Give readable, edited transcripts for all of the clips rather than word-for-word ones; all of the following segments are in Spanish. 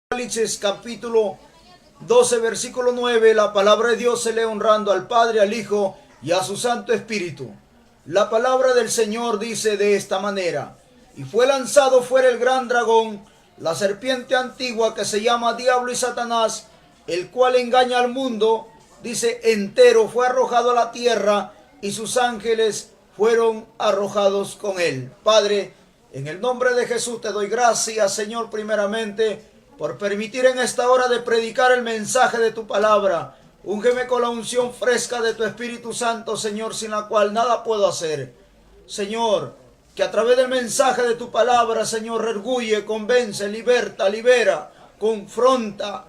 Apocalipsis capítulo 12 versículo 9, la palabra de Dios se lee honrando al Padre, al Hijo y a su Santo Espíritu. La palabra del Señor dice de esta manera: y fue lanzado fuera el gran dragón, la serpiente antigua que se llama Diablo y Satanás, el cual engaña al mundo, dice, entero, fue arrojado a la tierra y sus ángeles fueron arrojados con él. Padre, en el nombre de Jesús te doy gracias, Señor, primeramente, por permitir en esta hora de predicar el mensaje de tu palabra. Úngeme con la unción fresca de tu Espíritu Santo, Señor, sin la cual nada puedo hacer. Señor, que a través del mensaje de tu palabra, Señor, redarguye, convence, liberta, libera, confronta.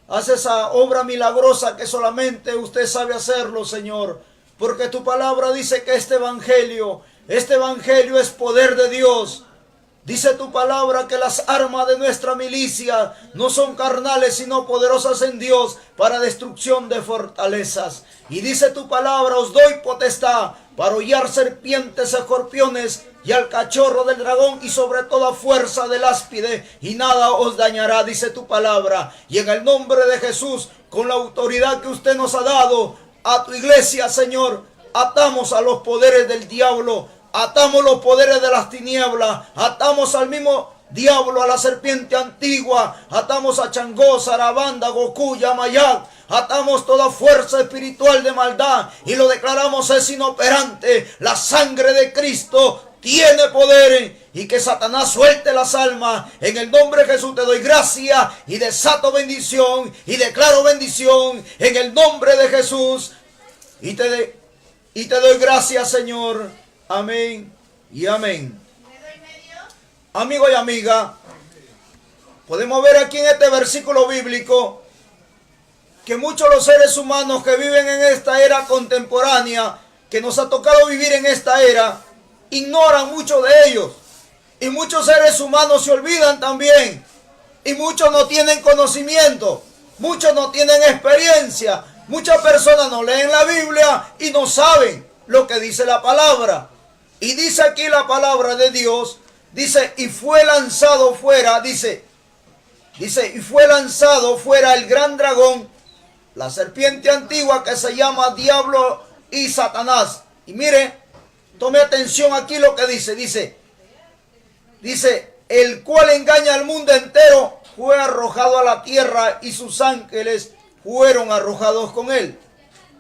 Haz esa obra milagrosa que solamente usted sabe hacerlo, Señor. Porque tu palabra dice que este evangelio es poder de Dios. Dice tu palabra que las armas de nuestra milicia no son carnales, sino poderosas en Dios para destrucción de fortalezas. Y dice tu palabra: os doy potestad para hollar serpientes, escorpiones y al cachorro del dragón y sobre toda fuerza del áspide, y nada os dañará, dice tu palabra. Y en el nombre de Jesús, con la autoridad que usted nos ha dado a tu iglesia, Señor, atamos a los poderes del diablo. Atamos los poderes de las tinieblas, atamos al mismo diablo, a la serpiente antigua, atamos a Changó, Sarabanda, Goku, Yamayak, atamos toda fuerza espiritual de maldad y lo declaramos es inoperante. La sangre de Cristo tiene poder, y que Satanás suelte las almas. En el nombre de Jesús te doy gracia y desato bendición y declaro bendición en el nombre de Jesús y te doy gracias, Señor. Amén y amén. Amigo y amiga, podemos ver aquí en este versículo bíblico que muchos de los seres humanos que viven en esta era contemporánea, que nos ha tocado vivir en esta era, ignoran mucho de ellos. Y muchos seres humanos se olvidan también. Y muchos no tienen conocimiento. Muchos no tienen experiencia. Muchas personas no leen la Biblia y no saben lo que dice la palabra. Y dice aquí la palabra de Dios, dice, y fue lanzado fuera, dice, y fue lanzado fuera el gran dragón, la serpiente antigua que se llama Diablo y Satanás. Y mire, tome atención aquí lo que dice, el cual engaña al mundo entero, fue arrojado a la tierra y sus ángeles fueron arrojados con él.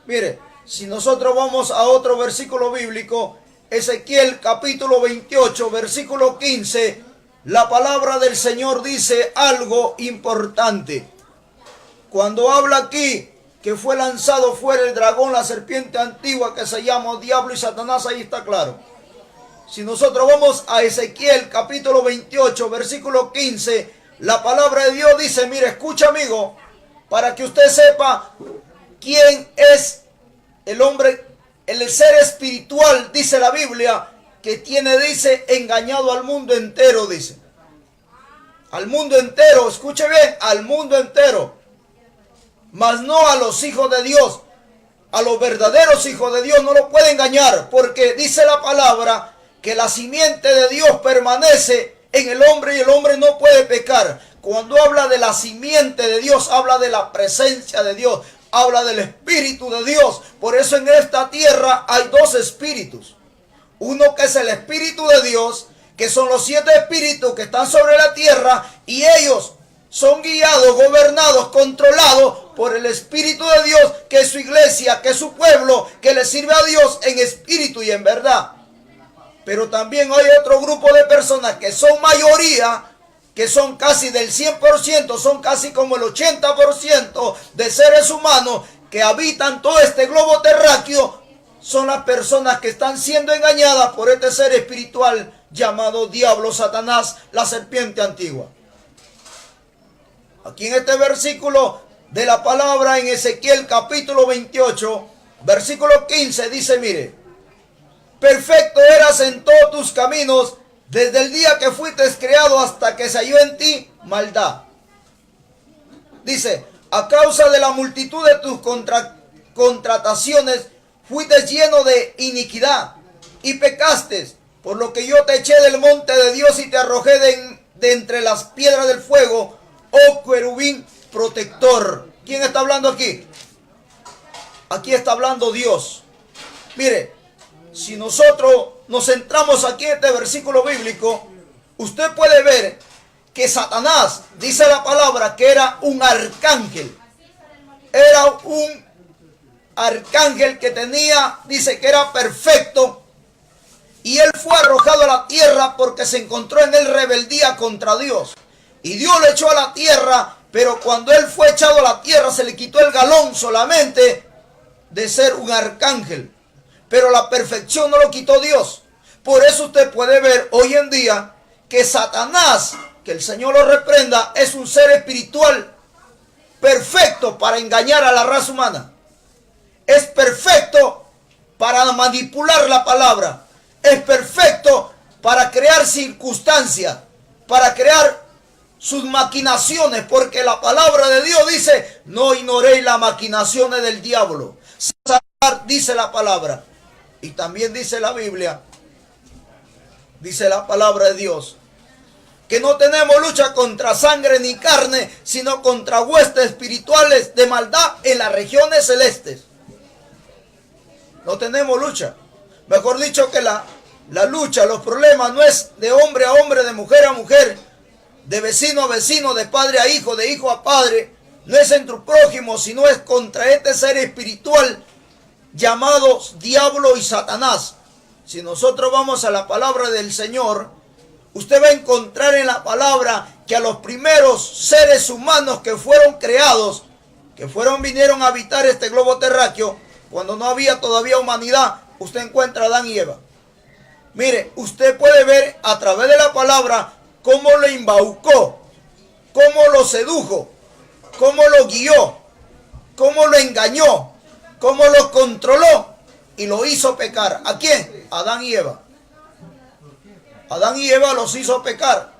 Mire, si nosotros vamos a otro versículo bíblico, Ezequiel capítulo 28, versículo 15, la palabra del Señor dice algo importante. Cuando habla aquí que fue lanzado fuera el dragón, la serpiente antigua que se llama Diablo y Satanás, ahí está claro. Si nosotros vamos a Ezequiel capítulo 28, versículo 15, la palabra de Dios dice, mire, escucha, amigo, para que usted sepa quién es el hombre, el ser espiritual, dice la Biblia, que tiene, dice, engañado al mundo entero, dice. Al mundo entero, escuche bien, al mundo entero. Mas no a los hijos de Dios. A los verdaderos hijos de Dios no lo puede engañar, porque dice la palabra que la simiente de Dios permanece en el hombre y el hombre no puede pecar. Cuando habla de la simiente de Dios, habla de la presencia de Dios. Habla del Espíritu de Dios. Por eso en esta tierra hay dos espíritus. Uno que es el Espíritu de Dios, que son los 7 espíritus que están sobre la tierra, y ellos son guiados, gobernados, controlados por el Espíritu de Dios, que es su iglesia, que es su pueblo, que le sirve a Dios en espíritu y en verdad. Pero también hay otro grupo de personas que son mayoría, que son casi del 100%, son casi como el 80% de seres humanos que habitan todo este globo terráqueo, son las personas que están siendo engañadas por este ser espiritual llamado Diablo, Satanás, la serpiente antigua. Aquí en este versículo de la palabra en Ezequiel capítulo 28, versículo 15, dice, mire, perfecto eras en todos tus caminos, desde el día que fuiste creado hasta que se halló en ti maldad. Dice, a causa de la multitud de tus contrataciones, fuiste lleno de iniquidad y pecaste, por lo que yo te eché del monte de Dios y te arrojé de entre las piedras del fuego. oh querubín protector. ¿Quién está hablando aquí? Aquí está hablando Dios. Mire, si nosotros nos centramos aquí en este versículo bíblico, usted puede ver que Satanás, dice la palabra, que era un arcángel. Era un arcángel que tenía, dice que era perfecto. Y él fue arrojado a la tierra porque se encontró en él rebeldía contra Dios. Y Dios lo echó a la tierra, pero cuando él fue echado a la tierra se le quitó el galón solamente de ser un arcángel. Pero la perfección no lo quitó Dios. Por eso usted puede ver hoy en día que Satanás, que el Señor lo reprenda, es un ser espiritual perfecto para engañar a la raza humana. Es perfecto para manipular la palabra. Es perfecto para crear circunstancias, para crear sus maquinaciones, porque la palabra de Dios dice, no ignoréis las maquinaciones del diablo. Dice la palabra. Y también dice la Biblia, dice la palabra de Dios, que no tenemos lucha contra sangre ni carne, sino contra huestes espirituales de maldad en las regiones celestes. No tenemos lucha. Mejor dicho que la lucha, los problemas no es de hombre a hombre, de mujer a mujer, de vecino a vecino, de padre a hijo, de hijo a padre. No es entre tu prójimo, sino es contra este ser espiritual llamados diablo y Satanás. Si nosotros vamos a la palabra del Señor, usted va a encontrar en la palabra que a los primeros seres humanos que fueron creados, vinieron a habitar este globo terráqueo, cuando no había todavía humanidad, usted encuentra a Adán y Eva. Mire, usted puede ver a través de la palabra cómo lo embaucó, cómo lo sedujo, cómo lo guió, cómo lo engañó, cómo lo controló y lo hizo pecar. ¿A quién? Adán y Eva. Adán y Eva los hizo pecar.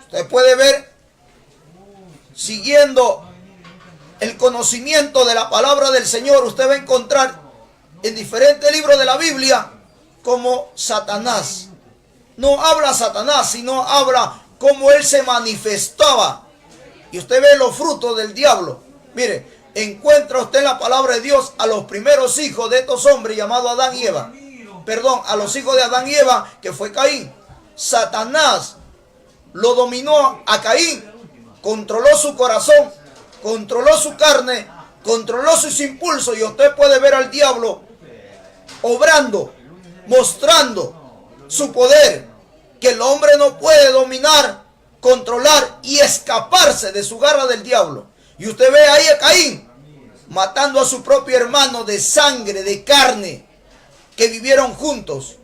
Usted puede ver, siguiendo el conocimiento de la palabra del Señor, usted va a encontrar en diferentes libros de la Biblia como Satanás. No habla Satanás, sino habla cómo él se manifestaba. Y usted ve los frutos del diablo. Mire, encuentra usted en la palabra de Dios a los primeros hijos de estos hombres llamados Adán y Eva. Perdón, a los hijos de Adán y Eva, que fue Caín. Satanás lo dominó a Caín, controló su corazón, controló su carne, controló sus impulsos. Y usted puede ver al diablo obrando, mostrando su poder, que el hombre no puede dominar, controlar y escaparse de su garra del diablo. Y usted ve ahí a Caín matando a su propio hermano de sangre, de carne, que vivieron juntos,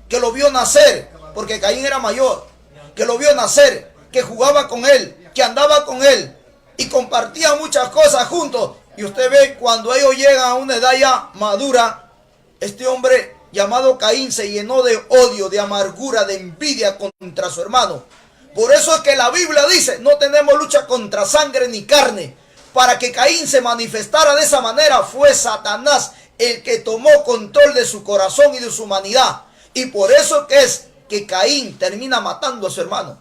que lo vio nacer, porque Caín era mayor, que lo vio nacer, que jugaba con él, que andaba con él y compartía muchas cosas juntos. Y usted ve cuando ellos llegan a una edad ya madura, este hombre llamado Caín se llenó de odio, de amargura, de envidia contra su hermano. Por eso es que la Biblia dice, no tenemos lucha contra sangre ni carne. Para que Caín se manifestara de esa manera, fue Satanás el que tomó control de su corazón y de su humanidad. Y por eso es que Caín termina matando a su hermano.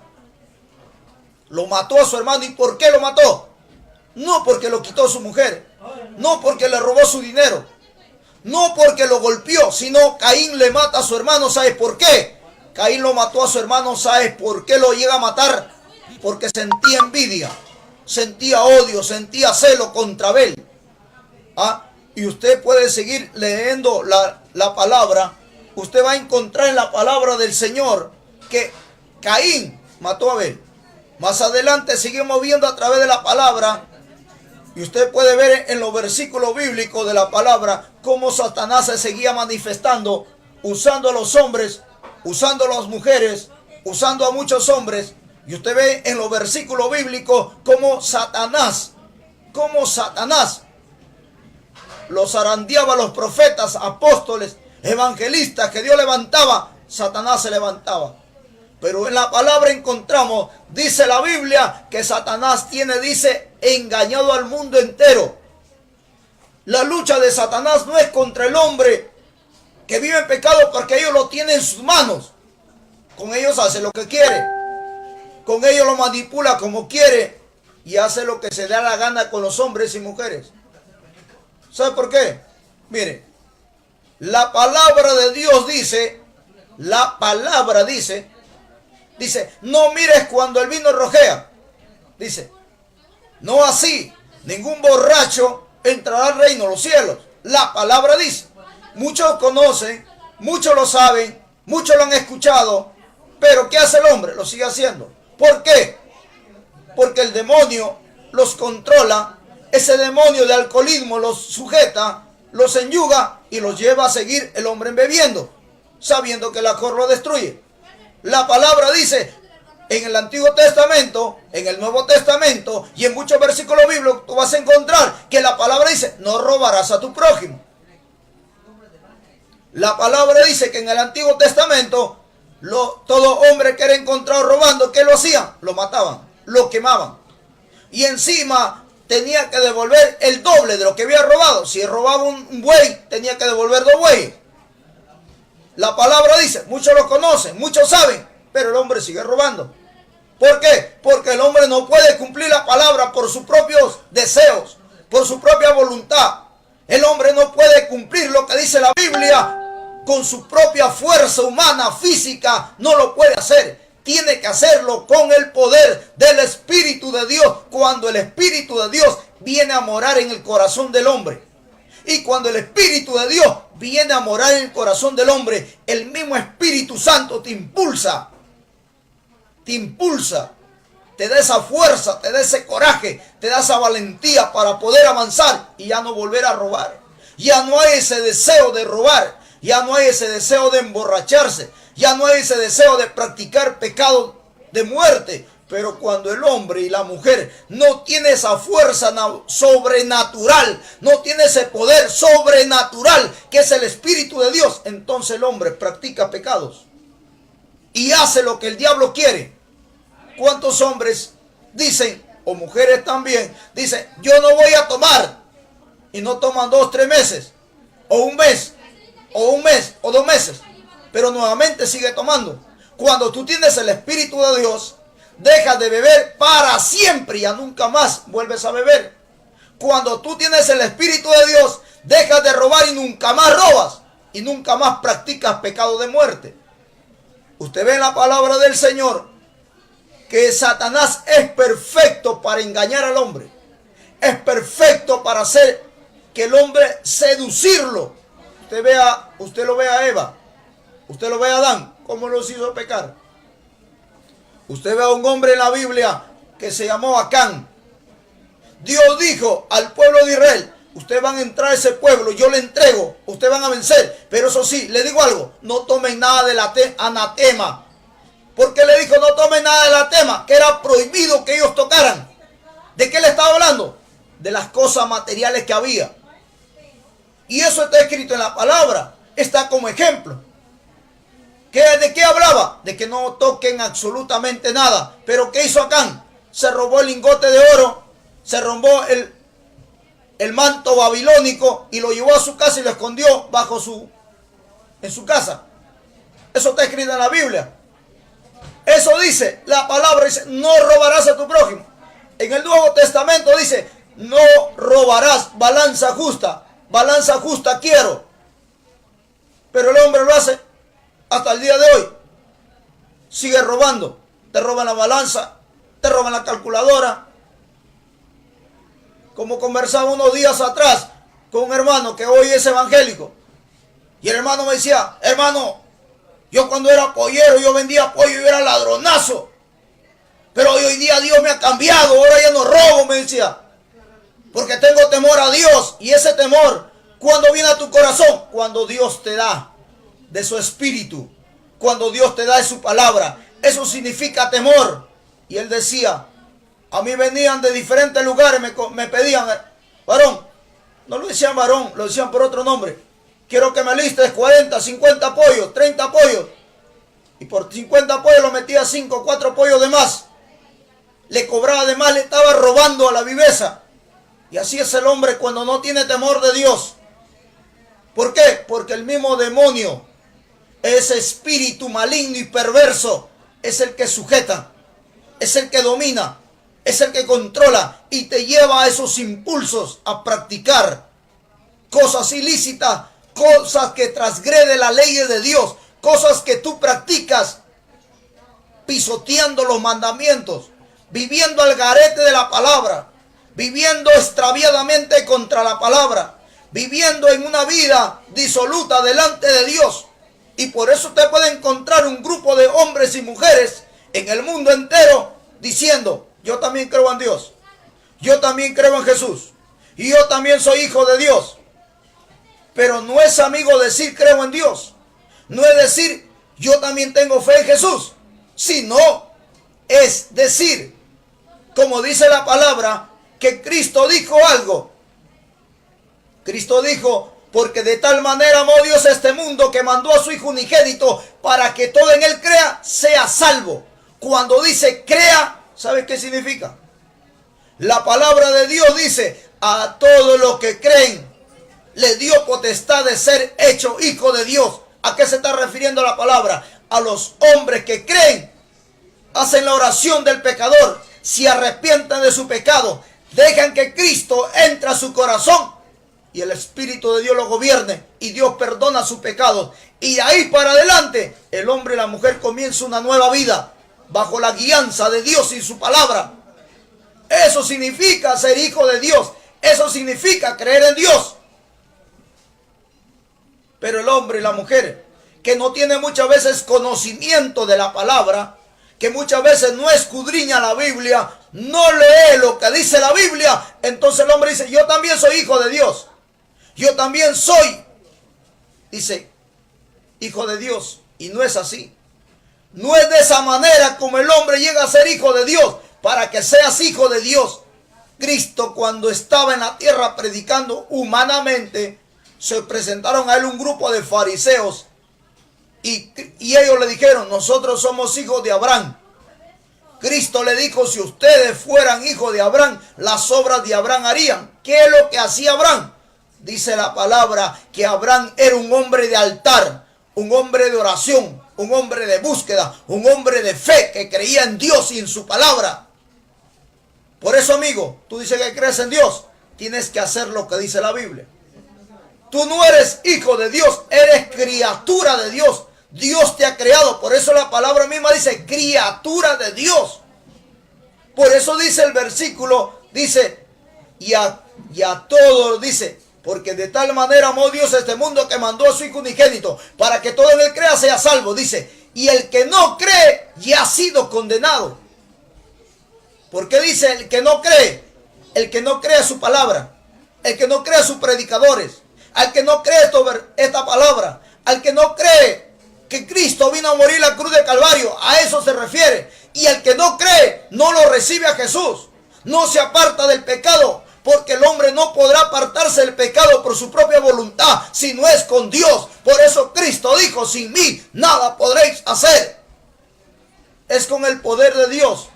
Lo mató a su hermano. ¿Y por qué lo mató? No porque lo quitó su mujer, no porque le robó su dinero, no porque lo golpeó, sino Caín le mata a su hermano. ¿Sabes por qué? Caín lo mató a su hermano. ¿Sabes por qué lo llega a matar? Porque sentía envidia, sentía odio, sentía celo contra Abel. Y usted puede seguir leyendo la palabra. Usted va a encontrar en la palabra del Señor que Caín mató a Abel. Más adelante seguimos viendo a través de la palabra. Y usted puede ver en los versículos bíblicos de la palabra cómo Satanás se seguía manifestando, usando a los hombres, usando a las mujeres, usando a muchos hombres. Y usted ve en los versículos bíblicos cómo Satanás los zarandeaba a los profetas, apóstoles, evangelistas que Dios levantaba. Satanás se levantaba. Pero en la palabra encontramos, dice la Biblia, que Satanás dice, engañado al mundo entero. La lucha de Satanás no es contra el hombre que vive en pecado, porque ellos lo tienen en sus manos. Con ellos hace lo que quiere. Con ellos lo manipula como quiere. y hace lo que se le da la gana con los hombres y mujeres. ¿Sabe por qué? Mire, la palabra de Dios dice, no mires cuando el vino rojea. Dice, no así, ningún borracho entrará al reino de los cielos. La palabra dice, muchos conocen, muchos lo saben, muchos lo han escuchado, pero ¿qué hace el hombre? Lo sigue haciendo. ¿Por qué? Porque el demonio los controla, ese demonio de alcoholismo los sujeta, los enyuga y los lleva a seguir el hombre bebiendo, sabiendo que el alcohol lo destruye. La palabra dice, en el Antiguo Testamento, en el Nuevo Testamento y en muchos versículos bíblicos, tú vas a encontrar que la palabra dice, no robarás a tu prójimo. La palabra dice que en el Antiguo Testamento, todo hombre que era encontrado robando, ¿qué lo hacían? Lo mataban, lo quemaban. Y encima tenía que devolver el doble de lo que había robado. Si robaba un buey, tenía que devolver 2 bueyes. La palabra dice, muchos lo conocen, muchos saben, pero el hombre sigue robando. ¿Por qué? Porque el hombre no puede cumplir la palabra por sus propios deseos, por su propia voluntad. El hombre no puede cumplir lo que dice la Biblia con su propia fuerza humana, física, no lo puede hacer. Tiene que hacerlo con el poder del Espíritu de Dios, cuando el Espíritu de Dios viene a morar en el corazón del hombre. Y cuando el Espíritu de Dios viene a morar en el corazón del hombre, el mismo Espíritu Santo te impulsa, te da esa fuerza, te da ese coraje, te da esa valentía para poder avanzar y ya no volver a robar. Ya no hay ese deseo de robar, ya no hay ese deseo de emborracharse, ya no hay ese deseo de practicar pecado de muerte. Pero cuando el hombre y la mujer no tiene esa fuerza sobrenatural, no tiene ese poder sobrenatural que es el Espíritu de Dios, entonces el hombre practica pecados y hace lo que el diablo quiere. ¿Cuántos hombres dicen, o mujeres también, dicen, yo no voy a tomar, y no toman 2, 3 meses, o un mes, o 2 meses, pero nuevamente sigue tomando? Cuando tú tienes el Espíritu de Dios, dejas de beber para siempre y ya nunca más vuelves a beber. Cuando tú tienes el Espíritu de Dios, dejas de robar y nunca más robas, y nunca más practicas pecado de muerte. Usted ve en la palabra del Señor que Satanás es perfecto para engañar al hombre. Es perfecto para hacer que el hombre seducirlo. Usted lo ve a Eva. Usted lo ve a Adán. ¿Cómo los hizo pecar? Usted ve a un hombre en la Biblia que se llamó Acán. Dios dijo al pueblo de Israel, ustedes van a entrar a ese pueblo, yo le entrego, ustedes van a vencer. Pero eso sí, le digo algo, no tomen nada del anatema. ¿Por qué le dijo no tomen nada del anatema? Que era prohibido que ellos tocaran. ¿De qué le estaba hablando? De las cosas materiales que había. Y eso está escrito en la palabra, está como ejemplo. ¿De qué hablaba? De que no toquen absolutamente nada. Pero ¿qué hizo Acán? Se robó el lingote de oro, se robó el manto babilónico y lo llevó a su casa y lo escondió en su casa. Eso está escrito en la Biblia. Eso dice, la palabra dice, no robarás a tu prójimo. En el Nuevo Testamento dice, no robarás, balanza justa quiero. Pero el hombre lo hace hasta el día de hoy. Sigue robando. Te roban la balanza, te roban la calculadora. Como conversaba unos días atrás con un hermano que hoy es evangélico. Y el hermano me decía, hermano, yo cuando era pollero, yo vendía pollo y era ladronazo. Pero hoy día Dios me ha cambiado, ahora ya no robo, me decía. Porque tengo temor a Dios. Y ese temor, ¿cuándo viene a tu corazón? Cuando Dios te da de su espíritu. Cuando Dios te da de su palabra. Eso significa temor. Y él decía, a mí venían de diferentes lugares, me pedían, varón, no lo decían varón, lo decían por otro nombre. Quiero que me listes 40, 50 pollos, 30 pollos. Y por 50 pollos lo metía 5, 4 pollos de más. Le cobraba de más, le estaba robando a la viveza. Y así es el hombre cuando no tiene temor de Dios. ¿Por qué? Porque el mismo demonio, ese espíritu maligno y perverso, es el que sujeta, es el que domina. es el que controla y te lleva a esos impulsos a practicar cosas ilícitas, cosas que transgreden las leyes de Dios, cosas que tú practicas pisoteando los mandamientos, viviendo al garete de la palabra, viviendo extraviadamente contra la palabra, viviendo en una vida disoluta delante de Dios. Y por eso usted puede encontrar un grupo de hombres y mujeres en el mundo entero diciendo: yo también creo en Dios, yo también creo en Jesús, y yo también soy hijo de Dios. Pero no es, amigo, decir creo en Dios, no es decir yo también tengo fe en Jesús, sino es decir, como dice la palabra, que Cristo dijo algo. Cristo dijo: porque de tal manera amó Dios a este mundo que mandó a su Hijo unigénito para que todo en él crea sea salvo. Cuando dice crea, ¿sabe qué significa? La palabra de Dios dice: a todos los que creen le dio potestad de ser hecho hijo de Dios. ¿A qué se está refiriendo la palabra? A los hombres que creen, hacen la oración del pecador, se arrepientan de su pecado, dejan que Cristo entre a su corazón y el Espíritu de Dios lo gobierne y Dios perdona sus pecados. Y de ahí para adelante el hombre y la mujer comienzan una nueva vida bajo la guianza de Dios y su palabra. Eso significa ser hijo de Dios. Eso significa creer en Dios. Pero el hombre y la mujer que no tiene muchas veces conocimiento de la palabra, que muchas veces no escudriña la Biblia, no lee lo que dice la Biblia, entonces el hombre dice: yo también soy hijo de Dios, yo también soy, dice, hijo de Dios. Y no es así. No es de esa manera como el hombre llega a ser hijo de Dios. Para que seas hijo de Dios, Cristo, cuando estaba en la tierra predicando humanamente, se presentaron a él un grupo de fariseos y ellos le dijeron: nosotros somos hijos de Abraham. Cristo le dijo: si ustedes fueran hijos de Abraham, las obras de Abraham harían. ¿Qué es lo que hacía Abraham? Dice la palabra que Abraham era un hombre de altar, un hombre de oración, un hombre de búsqueda, un hombre de fe que creía en Dios y en su palabra. Por eso, amigo, tú dices que crees en Dios, tienes que hacer lo que dice la Biblia. Tú no eres hijo de Dios, eres criatura de Dios. Dios te ha creado. Por eso la palabra misma dice criatura de Dios. Por eso dice el versículo, dice, y a todos, dice, porque de tal manera amó Dios a este mundo que mandó a su Hijo unigénito para que todo en él crea sea salvo. Dice, y el que no cree ya ha sido condenado. ¿Por qué dice el que no cree? El que no cree a su palabra, el que no cree a sus predicadores, al que no cree esta palabra, al que no cree que Cristo vino a morir en la cruz de Calvario, a eso se refiere. Y el que no cree no lo recibe a Jesús, no se aparta del pecado, porque el hombre no podrá apartarse del pecado por su propia voluntad si no es con Dios. Por eso Cristo dijo: sin mí nada podréis hacer. Es con el poder de Dios,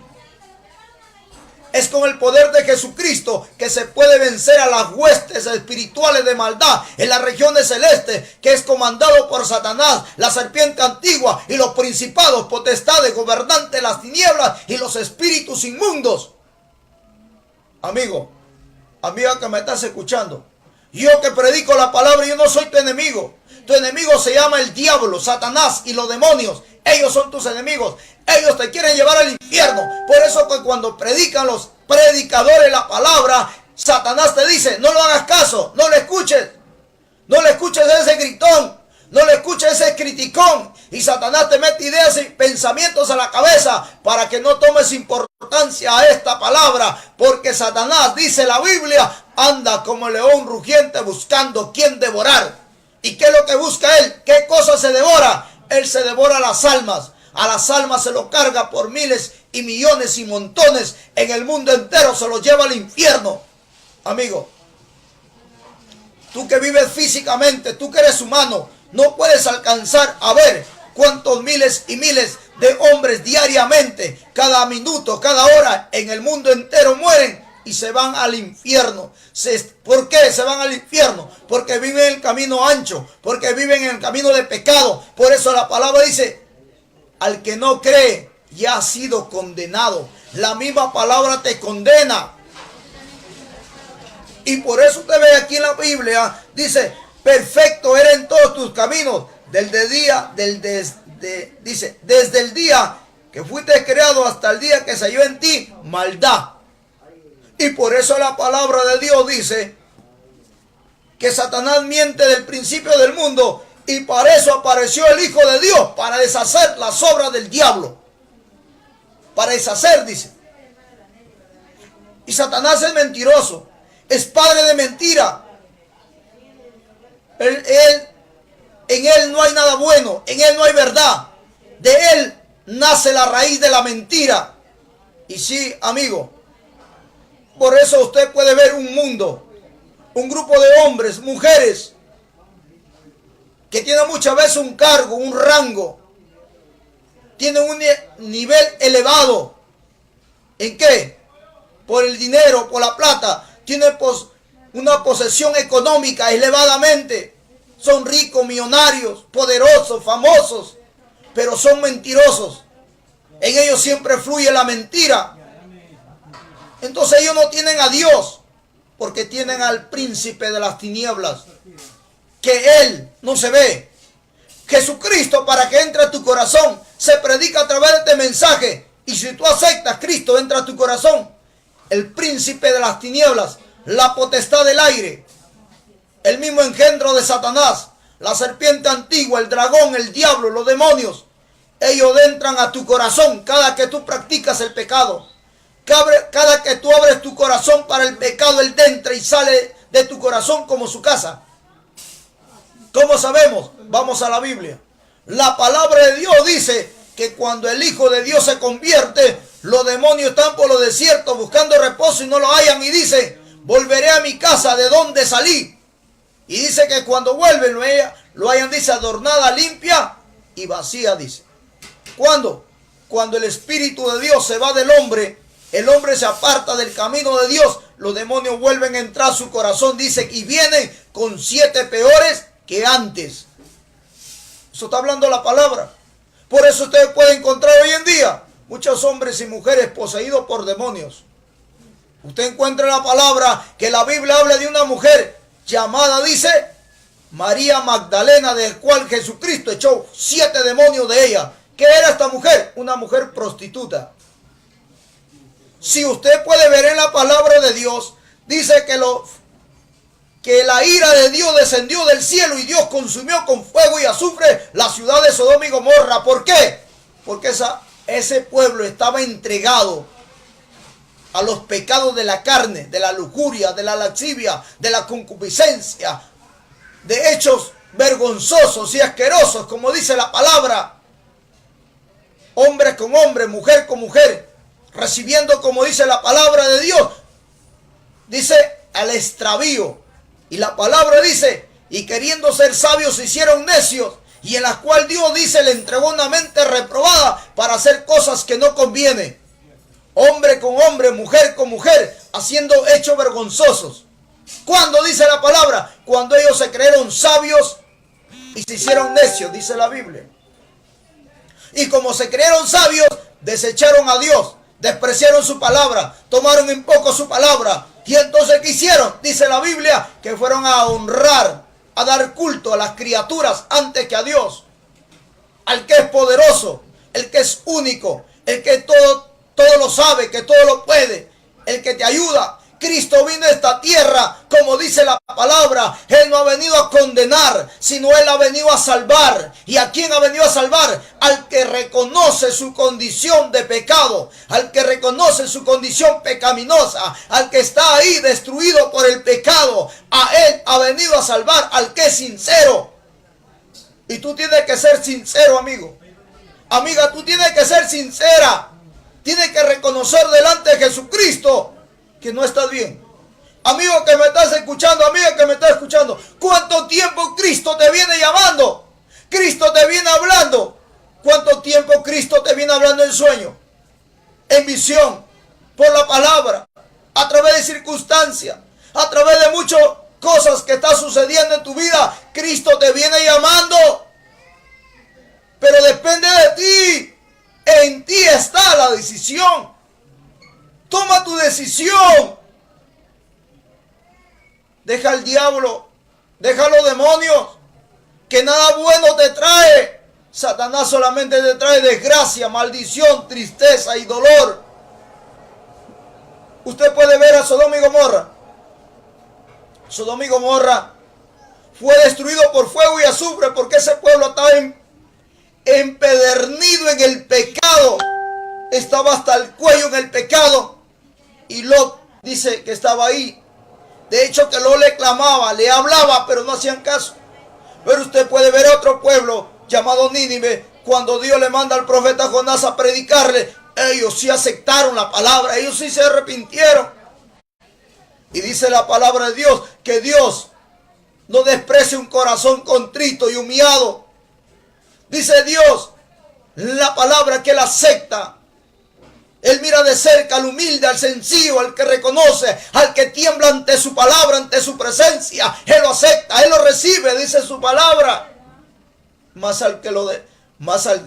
es con el poder de Jesucristo que se puede vencer a las huestes espirituales de maldad en las regiones celestes, que es comandado por Satanás, la serpiente antigua, y los principados, potestades, gobernantes de las tinieblas y los espíritus inmundos. Amigo, amiga que me estás escuchando, yo que predico la palabra, yo no soy tu enemigo. Tu enemigo se llama el diablo, Satanás y los demonios. Ellos son tus enemigos. Ellos te quieren llevar al infierno. Por eso que cuando predican los predicadores la palabra, Satanás te dice: no lo hagas caso, no le escuches. No le escuches a ese gritón, no le escuches a ese criticón. Y Satanás te mete ideas y pensamientos a la cabeza para que no tomes importancia a esta palabra. Porque Satanás, dice la Biblia, anda como león rugiente buscando quien devorar. ¿Y qué es lo que busca él? ¿Qué cosa se devora? Él se devora las almas. A las almas se lo carga por miles y millones y montones. En el mundo entero se lo lleva al infierno. Amigo, tú que vives físicamente, tú que eres humano, no puedes alcanzar a ver cuántos miles y miles de hombres diariamente, cada minuto, cada hora, en el mundo entero mueren y se van al infierno. ¿Por qué se van al infierno? Porque viven en el camino ancho, porque viven en el camino de pecado. Por eso la palabra dice: al que no cree ya ha sido condenado. La misma palabra te condena. Y por eso usted ve aquí en la Biblia, dice, perfecto era en todos tus caminos, desde el día que fuiste creado hasta el día que se halló en ti maldad. Y por eso la palabra de Dios dice que Satanás miente del principio del mundo, y para eso apareció el Hijo de Dios, para deshacer las obras del diablo. Para deshacer, dice. Y Satanás es mentiroso, es padre de mentira. En él no hay nada bueno, en él no hay verdad. De él nace la raíz de la mentira. Y sí, amigo, por eso usted puede ver un mundo, un grupo de hombres, mujeres, que tienen muchas veces un cargo, un rango, tienen un nivel elevado. ¿En qué? Por el dinero, por la plata, tienen una posesión económica elevadamente, son ricos, millonarios, poderosos, famosos, pero son mentirosos. En ellos siempre fluye la mentira. Entonces ellos no tienen a Dios, porque tienen al príncipe de las tinieblas, que Él no se ve. Jesucristo, para que entre a tu corazón, se predica a través de este mensaje. Y si tú aceptas, Cristo entra a tu corazón. El príncipe de las tinieblas, la potestad del aire, el mismo engendro de Satanás, la serpiente antigua, el dragón, el diablo, los demonios, ellos entran a tu corazón cada que tú practicas el pecado. Cada que tú abres tu corazón para el pecado, Él entra y sale de tu corazón como su casa. ¿Cómo sabemos? Vamos a la Biblia. La palabra de Dios dice que cuando el Hijo de Dios se convierte, los demonios están por los desiertos buscando reposo y no lo hallan, y dice, volveré a mi casa de donde salí. Y dice que cuando vuelven lo hallan, dice, adornada, limpia y vacía, dice. ¿Cuándo? Cuando el Espíritu de Dios se va del hombre, el hombre se aparta del camino de Dios, los demonios vuelven a entrar a su corazón, dice, y vienen con 7 peores que antes. Eso está hablando la palabra. Por eso usted puede encontrar hoy en día muchos hombres y mujeres poseídos por demonios. Usted encuentra en la palabra que la Biblia habla de una mujer llamada, dice, María Magdalena, del cual Jesucristo echó 7 demonios de ella. ¿Qué era esta mujer? Una mujer prostituta. Si usted puede ver en la palabra de Dios, dice que la ira de Dios descendió del cielo y Dios consumió con fuego y azufre la ciudad de Sodoma y Gomorra. ¿Por qué? Porque ese pueblo estaba entregado a los pecados de la carne, de la lujuria, de la lascivia, de la concupiscencia, de hechos vergonzosos y asquerosos, como dice la palabra. Hombre con hombre, mujer con mujer, recibiendo, como dice la palabra de Dios, dice, al extravío. Y la palabra dice, y queriendo ser sabios se hicieron necios, y en la cual Dios, dice, le entregó una mente reprobada para hacer cosas que no conviene. Hombre con hombre, mujer con mujer, haciendo hechos vergonzosos. ¿Cuándo dice la palabra? Cuando ellos se creyeron sabios y se hicieron necios, dice la Biblia. Y como se creyeron sabios, desecharon a Dios, despreciaron su palabra, tomaron en poco su palabra. Y entonces, ¿qué hicieron? Dice la Biblia que fueron a honrar, a dar culto a las criaturas antes que a Dios. Al que es poderoso, el que es único, el que todo lo sabe, que todo lo puede, el que te ayuda. Cristo vino a esta tierra, como dice la palabra. Él no ha venido a condenar, sino Él ha venido a salvar. ¿Y a quién ha venido a salvar? Al que reconoce su condición de pecado, al que reconoce su condición pecaminosa, al que está ahí destruido por el pecado. A Él ha venido a salvar, al que es sincero. Y tú tienes que ser sincero, amigo. Amiga, tú tienes que ser sincera. Tienes que reconocer delante de Jesucristo que no estás bien. Amigo que me estás escuchando, amiga que me estás escuchando, ¿cuánto tiempo Cristo te viene llamando? Cristo te viene hablando. ¿Cuánto tiempo Cristo te viene hablando en sueño, en visión, por la palabra, a través de circunstancias, a través de muchas cosas que están sucediendo en tu vida? Cristo te viene llamando. Pero depende de ti. En ti está la decisión. Toma tu decisión. Deja al diablo, deja a los demonios, que nada bueno te trae. Satanás solamente te trae desgracia, maldición, tristeza y dolor. Usted puede ver a Sodoma y Gomorra. Sodoma y Gomorra fue destruido por fuego y azufre porque ese pueblo estaba empedernido en el pecado. Estaba hasta el cuello en el pecado. Y Lot dice que estaba ahí. De hecho que Lot le clamaba, le hablaba, pero no hacían caso. Pero usted puede ver otro pueblo llamado Nínive. Cuando Dios le manda al profeta Jonás a predicarle, ellos sí aceptaron la palabra, ellos sí se arrepintieron. Y dice la palabra de Dios que Dios no desprecia un corazón contrito y humillado. Dice Dios, la palabra, que Él acepta. Él mira de cerca al humilde, al sencillo, al que reconoce, al que tiembla ante su palabra, ante su presencia. Él lo acepta, Él lo recibe, dice su palabra. Más al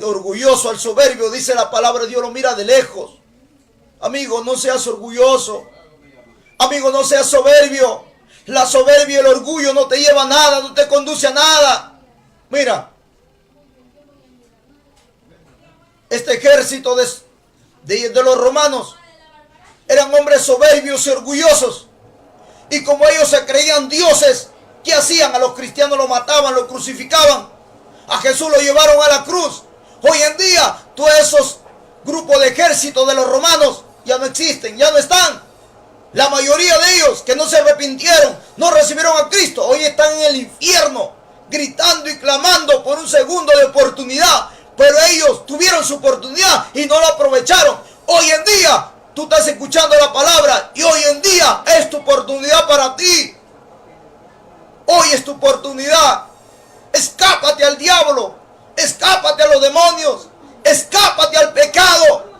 orgulloso, al soberbio, dice la palabra de Dios, lo mira de lejos. Amigo, no seas orgulloso. Amigo, no seas soberbio. La soberbia y el orgullo no te lleva a nada, no te conduce a nada. Mira, este ejército de los romanos eran hombres soberbios y orgullosos. Y como ellos se creían dioses, ¿qué hacían? A los cristianos los mataban, los crucificaban. A Jesús lo llevaron a la cruz. Hoy en día, todos esos grupos de ejército de los romanos ya no existen, ya no están. La mayoría de ellos que no se arrepintieron, no recibieron a Cristo, hoy están en el infierno, gritando y clamando por un segundo de oportunidad. Pero ellos tuvieron su oportunidad y no la aprovecharon. Hoy en día, tú estás escuchando la palabra y hoy en día es tu oportunidad para ti. Hoy es tu oportunidad. Escápate al diablo, escápate a los demonios, escápate al pecado,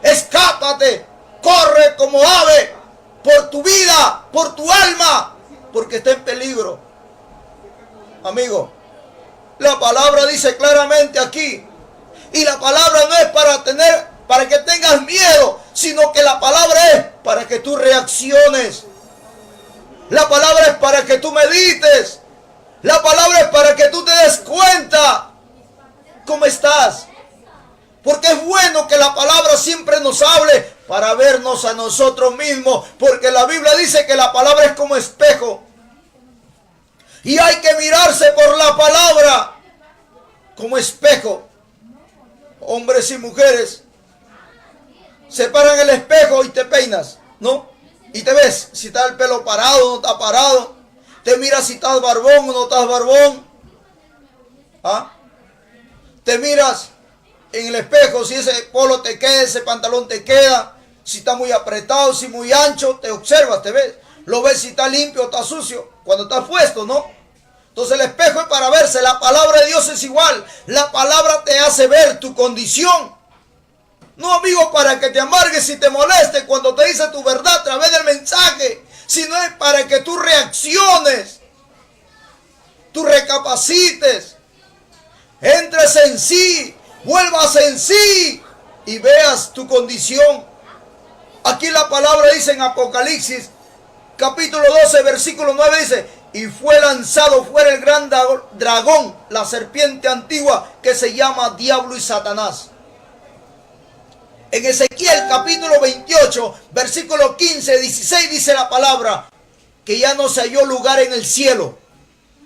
escápate, corre como ave por tu vida, por tu alma, porque está en peligro. Amigo, la palabra dice claramente aquí, y la palabra no es para que tengas miedo, sino que la palabra es para que tú reacciones. La palabra es para que tú medites. La palabra es para que tú te des cuenta cómo estás. Porque es bueno que la palabra siempre nos hable para vernos a nosotros mismos. Porque la Biblia dice que la palabra es como espejo. Y hay que mirarse por la palabra como espejo. Hombres y mujeres se paran en el espejo y te peinas, ¿no? Y te ves si está el pelo parado o no está parado. Te miras si estás barbón o no estás barbón. ¿Ah? Te miras en el espejo si ese polo te queda, ese pantalón te queda. Si está muy apretado, si muy ancho, te observas, te ves. Lo ves si está limpio o está sucio. Cuando está puesto, ¿no? Entonces el espejo es para verse. La palabra de Dios es igual. La palabra te hace ver tu condición. No, amigo, para que te amargues y te molestes cuando te dice tu verdad a través del mensaje. Sino es para que tú reacciones. Tú recapacites. Entres en sí. Vuelvas en sí. Y veas tu condición. Aquí la palabra dice en Apocalipsis, capítulo 12, versículo 9, dice: y fue lanzado fuera el gran dragón, la serpiente antigua, que se llama Diablo y Satanás. En Ezequiel capítulo 28, versículo 15, 16 dice la palabra que ya no se halló lugar en el cielo,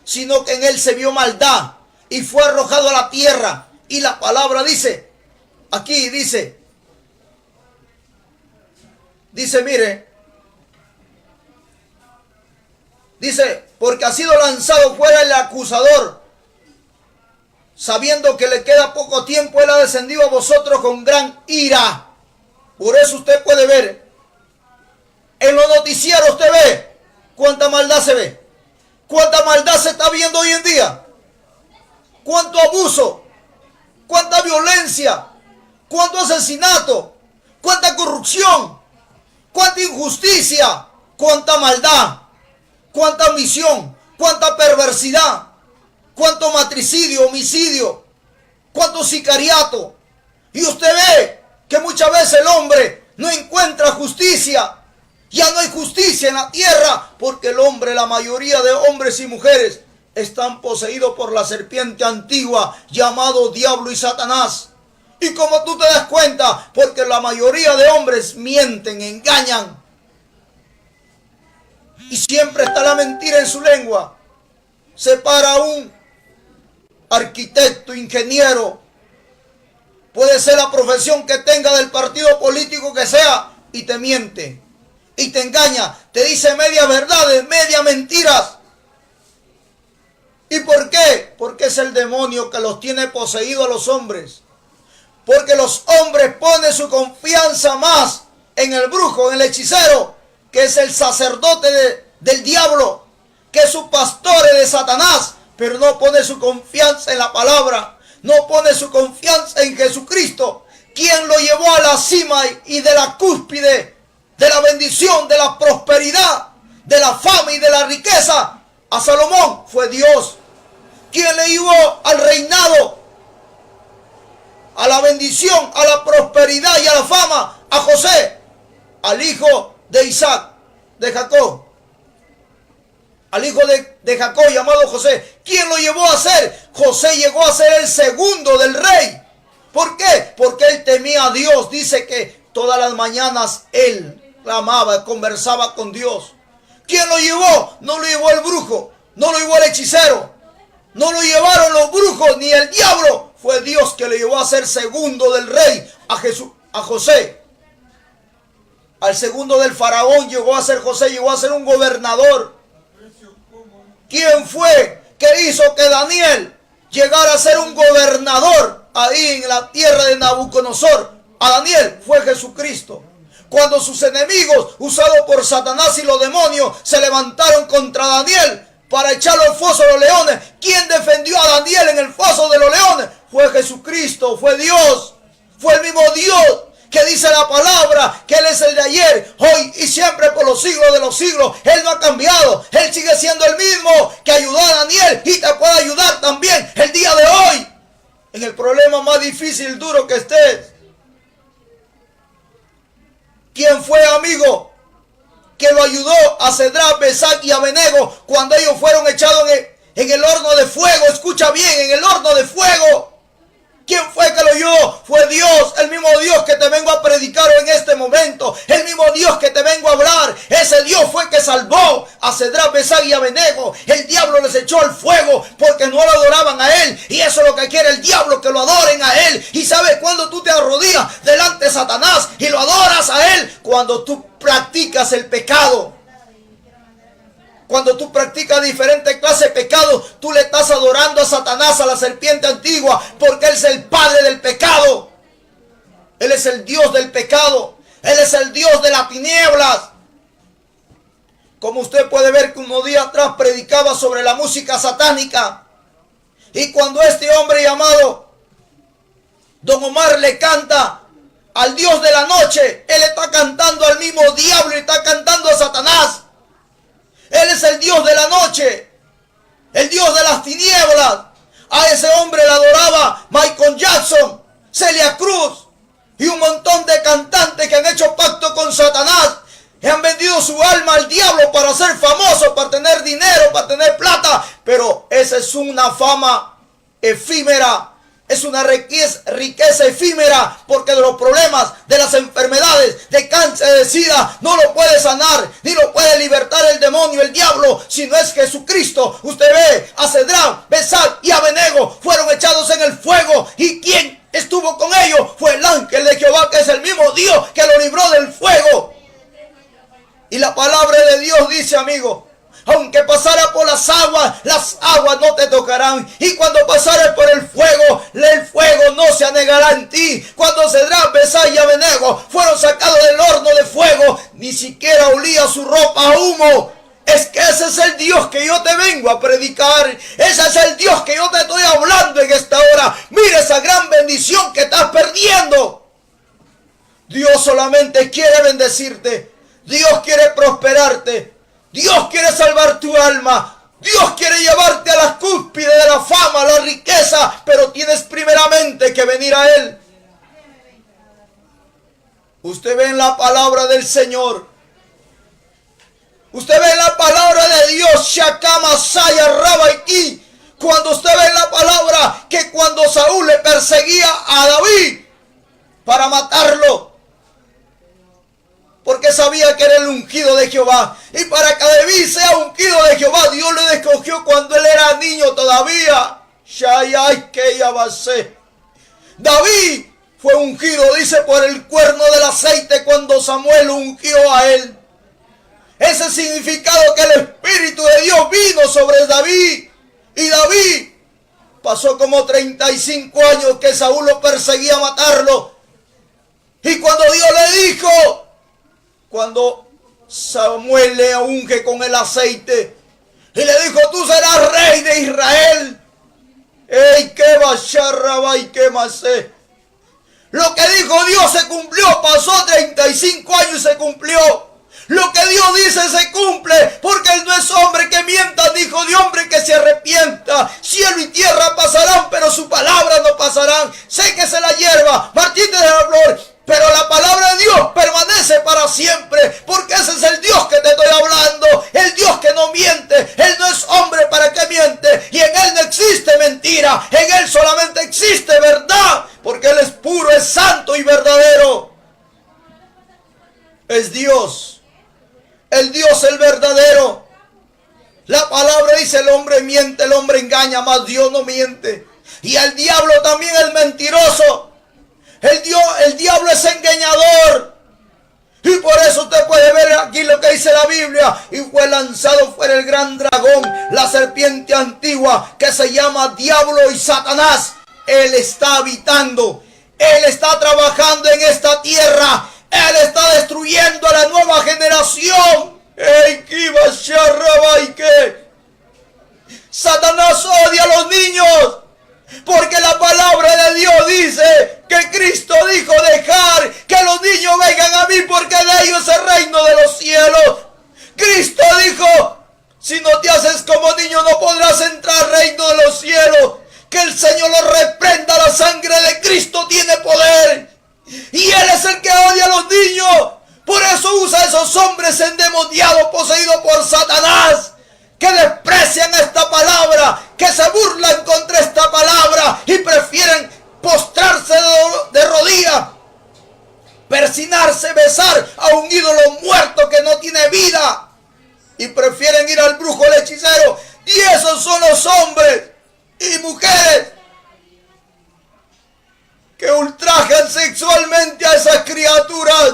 sino que en él se vio maldad y fue arrojado a la tierra. Y la palabra dice, aquí dice, mire, dice, porque ha sido lanzado fuera el acusador, sabiendo que le queda poco tiempo, él ha descendido a vosotros con gran ira. Por eso usted puede ver, en los noticieros usted ve cuánta maldad se ve, cuánta maldad se está viendo hoy en día, cuánto abuso, cuánta violencia, cuánto asesinato, cuánta corrupción, cuánta injusticia, cuánta maldad, cuánta ambición, cuánta perversidad, cuánto matricidio, homicidio, cuánto sicariato. Y usted ve que muchas veces el hombre no encuentra justicia. Ya no hay justicia en la tierra porque el hombre, la mayoría de hombres y mujeres están poseídos por la serpiente antigua llamado diablo y Satanás. Y como tú te das cuenta, porque la mayoría de hombres mienten, engañan. Y siempre está la mentira en su lengua. Se para un arquitecto, ingeniero, puede ser la profesión que tenga del partido político que sea, y te miente, y te engaña, te dice media verdades, media mentiras. ¿Y por qué? Porque es el demonio que los tiene poseídos a los hombres. Porque los hombres ponen su confianza más en el brujo, en el hechicero, que es el sacerdote del diablo, que es su pastor de Satanás, pero no pone su confianza en la palabra, no pone su confianza en Jesucristo, quien lo llevó a la cima y de la cúspide, de la bendición, de la prosperidad, de la fama y de la riqueza. A Salomón fue Dios. Quien le llevó al reinado, a la bendición, a la prosperidad y a la fama, a José, al hijo de Isaac, de Jacob, al hijo de Jacob llamado José. ¿Quién lo llevó a ser? José llegó a ser el segundo del rey. ¿Por qué? Porque él temía a Dios. Dice que todas las mañanas él clamaba, conversaba con Dios. ¿Quién lo llevó? No lo llevó el brujo, no lo llevó el hechicero, no lo llevaron los brujos ni el diablo. Fue Dios que le llevó a ser segundo del rey, a José. Al segundo del faraón llegó a ser José, llegó a ser un gobernador. ¿Quién fue que hizo que Daniel llegara a ser un gobernador ahí en la tierra de Nabucodonosor? A Daniel fue Jesucristo. Cuando sus enemigos, usados por Satanás y los demonios, se levantaron contra Daniel para echarlo al foso de los leones, ¿quién defendió a Daniel en el foso de los leones? Fue Jesucristo, fue Dios, fue el mismo Dios que dice la palabra que Él es el de ayer, hoy y siempre por los siglos de los siglos. Él no ha cambiado, Él sigue siendo el mismo que ayudó a Daniel y te puede ayudar también el día de hoy en el problema más difícil, duro que estés. ¿Quién fue, amigo, que lo ayudó a Sadrach, Mesach y Abednego cuando ellos fueron echados en el horno de fuego? Escucha bien, en el horno de fuego. ¿Quién fue que lo oyó? Fue Dios, el mismo Dios que te vengo a predicar en este momento, el mismo Dios que te vengo a hablar. Ese Dios fue que salvó a Sadrach, Mesach y Abednego. El diablo les echó al fuego porque no lo adoraban a Él, y eso es lo que quiere el diablo, que lo adoren a Él. Y sabes cuando tú te arrodillas delante de Satanás y lo adoras a Él, cuando tú practicas el pecado. Cuando tú practicas diferentes clases de pecados, tú le estás adorando a Satanás, a la serpiente antigua, porque Él es el padre del pecado. Él es el Dios del pecado. Él es el Dios de las tinieblas. Como usted puede ver que unos días atrás predicaba sobre la música satánica. Y cuando este hombre llamado Don Omar le canta al Dios de la noche, él está cantando al mismo diablo y está cantando a Satanás. Él es el Dios de la noche, el Dios de las tinieblas. A ese hombre le adoraba Michael Jackson, Celia Cruz y un montón de cantantes que han hecho pacto con Satanás y han vendido su alma al diablo para ser famosos, para tener dinero, para tener plata. Pero esa es una fama efímera. Es una riqueza efímera, porque de los problemas, de las enfermedades, de cáncer, de sida, no lo puede sanar, ni lo puede libertar el demonio, el diablo, si no es Jesucristo. Usted ve a Sadrach, Mesach y Abednego fueron echados en el fuego. ¿Y quién estuvo con ellos? Fue el ángel de Jehová, que es el mismo Dios que lo libró del fuego. Y la palabra de Dios dice, amigo, aunque pasara por las aguas no te tocarán. Y cuando pasares por el fuego no se anegará en ti. Cuando Sadrach, Mesach y Abednego fueron sacados del horno de fuego, ni siquiera olía su ropa a humo. Es que ese es el Dios que yo te vengo a predicar. Ese es el Dios que yo te estoy hablando en esta hora. Mira esa gran bendición que estás perdiendo. Dios solamente quiere bendecirte. Dios quiere prosperarte. Dios quiere salvar tu alma. Dios quiere llevarte a la cúspide de la fama, la riqueza, pero tienes primeramente que venir a Él. Usted ve en la palabra del Señor. Usted ve en la palabra de Dios, Shakama Saya Rabaiki. Cuando usted ve en la palabra que cuando Saúl le perseguía a David para matarlo, porque sabía que era el ungido de Jehová, y para que David sea ungido de Jehová, Dios le escogió cuando él era niño todavía. David fue ungido, dice, por el cuerno del aceite cuando Samuel lo ungió a él. Ese significado que el Espíritu de Dios vino sobre David. Y David pasó como 35 años que Saúl lo perseguía a matarlo. Y cuando Dios le dijo, cuando Samuel le unge con el aceite, y le dijo, tú serás rey de Israel. ¡Ey, qué bacharraba y qué macé! Lo que dijo Dios se cumplió, pasó 35 años y se cumplió. Lo que Dios dice se cumple, porque Él no es hombre que mienta, ni hijo de hombre que se arrepienta. Cielo y tierra pasarán, pero su palabra no pasarán. Séquese la hierba, marchite de la flor, pero la palabra de Dios permanece para siempre, porque ese es el Dios que te estoy hablando, el Dios que no miente. Él no es hombre para que miente, y en Él no existe mentira, en Él solamente existe verdad, porque Él es puro, es santo y verdadero. Es Dios. El Dios, el verdadero. La palabra dice, el hombre miente, el hombre engaña, mas Dios no miente. Y el diablo también es mentiroso. El diablo es engañador. Y por eso usted puede ver aquí lo que dice la Biblia. Y fue lanzado fuera el gran dragón, la serpiente antigua, que se llama Diablo y Satanás. Él está habitando. Él está trabajando en esta tierra. Él está destruyendo a la nueva generación. Satanás odia a los niños, porque la palabra de Dios dice que Cristo dijo, dejar que los niños vengan a mí, porque de ellos es el reino de los cielos. Cristo dijo, si no te haces como niño no podrás entrar al reino de los cielos. Que el Señor lo reprenda, la sangre de Cristo tiene poder. Y Él es el que odia a los niños. Por eso usa a esos hombres endemoniados, poseídos por Satanás, que desprecian esta palabra, que se burlan contra esta palabra y prefieren postrarse de rodillas, persinarse, besar a un ídolo muerto que no tiene vida, y prefieren ir al brujo, al hechicero. Y esos son los hombres y mujeres que ultrajan sexualmente a esas criaturas.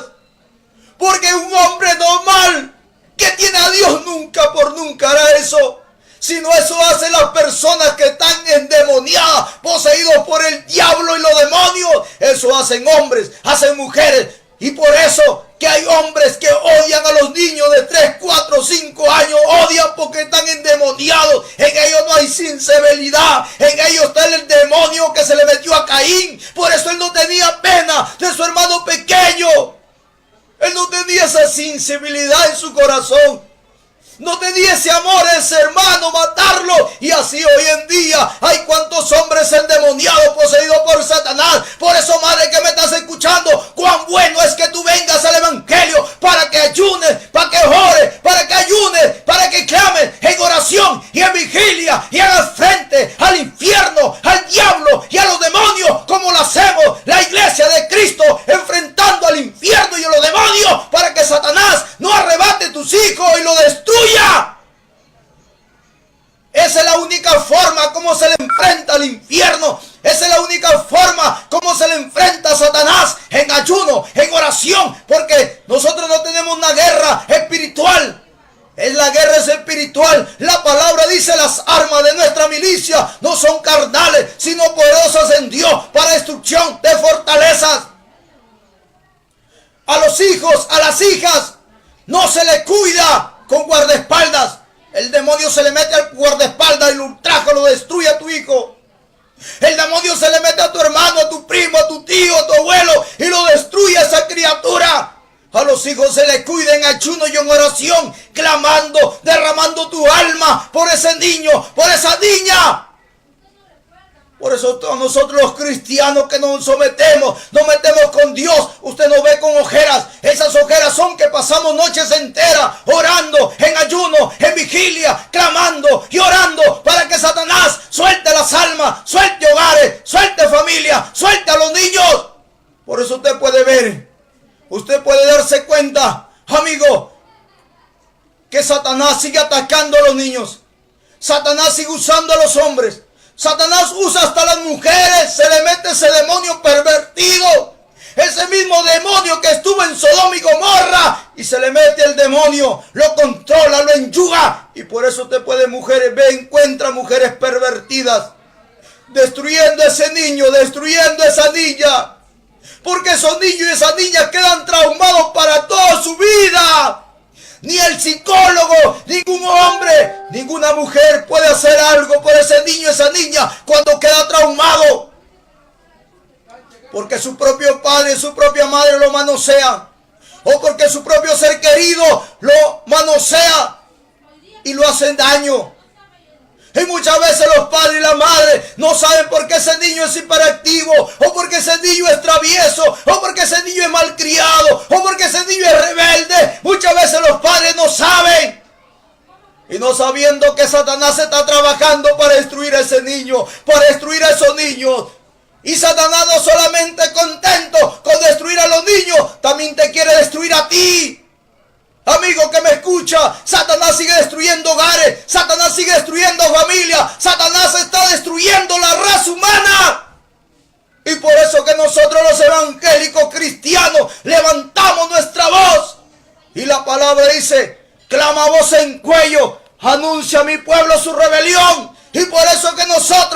Porque un hombre normal que tiene a Dios nunca por nunca hará eso. Sino eso hacen las personas que están endemoniadas, poseídos por el diablo y los demonios. Eso hacen hombres, hacen mujeres. Y por eso que hay hombres que odian a los niños de 3, 4, 5 años. Odian porque están endemoniados. En ellos no hay sensibilidad. En ellos está el demonio que se le metió a Caín. Por eso él no tenía pena de su hermano pequeño. Él no tenía esa sensibilidad en su corazón. No tenía ese amor a ese hermano, matarlo. Y así hoy en día hay cuantos hombres endemoniados, poseídos por Satanás. Por eso, madre que me estás escuchando, cuán bueno es que tú vengas al evangelio, para que ayunes, para que ores, para que ayunes, para que clames en oración y en vigilia, y hagas frente al infierno, al diablo y a los demonios, como lo hacemos la iglesia de Cristo, enfrentando al infierno y a los demonios, para que Satanás no arrebate tus hijos y lo destruya. Esa es la única forma como se le enfrenta al infierno. Esa es la única forma como se le enfrenta a Satanás, en ayuno, en oración, porque nosotros no tenemos una guerra espiritual. La guerra es espiritual. La palabra dice, las armas de nuestra milicia no son carnales, sino poderosas en Dios para destrucción de fortalezas. A los hijos, a las hijas, no se les cuida con guardaespaldas. El demonio se le mete al guardaespaldas y lo ultraja, lo destruye a tu hijo. El demonio se le mete a tu hermano, a tu primo, a tu tío, a tu abuelo, y lo destruye a esa criatura. A los hijos se les cuida en ayuno y en oración, clamando, derramando tu alma por ese niño, por esa niña. Por eso todos nosotros los cristianos que nos sometemos, nos metemos con Dios, usted nos ve con ojeras. Esas ojeras son que pasamos noches enteras orando, en ayuno, en vigilia, clamando y orando para que Satanás suelte las almas, suelte hogares, suelte familia, suelte a los niños. Por eso usted puede ver, usted puede darse cuenta, amigo, que Satanás sigue atacando a los niños. Satanás sigue usando a los hombres. Satanás usa hasta las mujeres, se le mete ese demonio pervertido. Ese mismo demonio que estuvo en Sodoma y Gomorra. Y se le mete el demonio, lo controla, lo enyuga. Y por eso usted puede, mujeres, encuentra mujeres pervertidas. Destruyendo a ese niño, destruyendo a esa niña. Porque esos niños y esas niñas quedan traumados para toda su vida. Ni el psicólogo, ningún hombre, ninguna mujer puede hacer algo por ese niño, esa niña, cuando queda traumado. Porque su propio padre, su propia madre lo manosea. O porque su propio ser querido lo manosea y lo hacen daño. Y muchas veces los padres y la madre no saben por qué ese niño es hiperactivo, o porque ese niño es travieso, o porque ese niño es malcriado, o porque ese niño es rebelde. Muchas veces los padres no saben. Y no sabiendo que Satanás está trabajando para destruir a ese niño, para destruir a esos niños. Y Satanás no solamente contento con destruir a los niños, también te quiere destruir a ti. Amigo que me escucha, Satanás sigue destruyendo hogares, Satanás sigue destruyendo familias, Satanás está destruyendo la raza humana. Y por eso que nosotros los evangélicos cristianos levantamos nuestra voz. Y la palabra dice, clama a voz en cuello, anuncia a mi pueblo su rebelión. Y por eso que nosotros